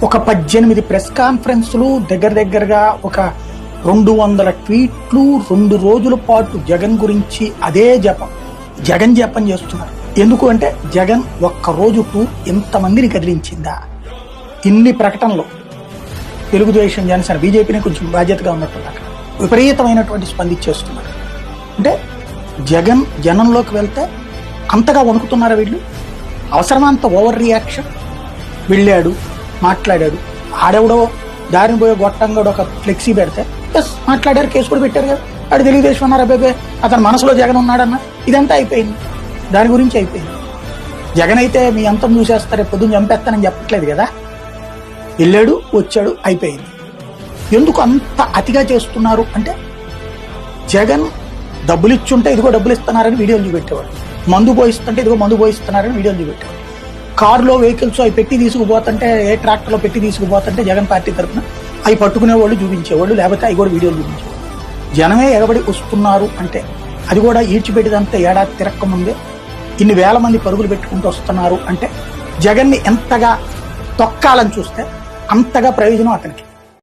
ఒక 18 ప్రెస్ కాన్ఫరెన్స్లు, దగ్గరగా ఒక 200 ట్వీట్లు, 2 రోజుల పాటు జగన్ గురించి అదే జగన్ జపం చేస్తున్నారు. ఎందుకు అంటే జగన్ ఒక్క రోజు టూర్ ఎంతమందిని కదిలించిందా? ఇన్ని ప్రకటనలు తెలుగుదేశం, జనసేన, బీజేపీని కొంచెం బాధ్యతగా ఉన్నట్టు అక్కడ విపరీతమైనటువంటి స్పందించేస్తున్నారు. అంటే జగన్ జనంలోకి వెళ్తే అంతగా వణుకుతున్నారా వీళ్ళు? అవసరమంత ఓవర్ రియాక్షన్. వెళ్ళాడు, మాట్లాడాడు, ఆడెవడో దారిని పోయే గొట్టంగా ఒక ఫ్లెక్సీ పెడితే ఎస్ మాట్లాడారు, కేసు కూడా పెట్టారు కదా, ఆడు తెలుగుదేశం అన్నారు, అబ్బాయి అతని మనసులో జగన్ ఉన్నాడన్న, ఇదంతా అయిపోయింది, దాని గురించి అయిపోయింది. జగన్ అయితే మీ అంతం చూసేస్తారు, పొద్దున్న చంపేస్తానని చెప్పట్లేదు కదా. వెళ్ళాడు, వచ్చాడు, అయిపోయింది. ఎందుకు అంత అతిగా చేస్తున్నారు అంటే జగన్ డబ్బులు ఇచ్చుంటే ఇదిగో డబ్బులు ఇస్తున్నారని వీడియోలు చూపెట్టేవాడు, మందు పోయిస్తుంటే ఇదిగో మందు పోయిస్తున్నారని వీడియోలు చూపెట్టేవాడు, కారులో వెహికల్స్ అవి పెట్టి తీసుకుపోతుంటే, ఏ ట్రాక్టర్లో పెట్టి తీసుకుపోతుంటే జగన్ పార్టీ తరఫున అవి పట్టుకునేవాళ్ళు, చూపించేవాళ్ళు, లేకపోతే అవి కూడా వీడియోలు చూపించేవాళ్ళు. జనమే ఎగబడి వస్తున్నారు అంటే అది కూడా ఈడ్చిపెట్టేదంతా ఏడాది తిరక్క ముందే ఇన్ని వేల మంది పరుగులు పెట్టుకుంటూ వస్తున్నారు అంటే జగన్ని ఎంతగా తొక్కాలని చూస్తే అంతగా ప్రయోజనం అతనికి.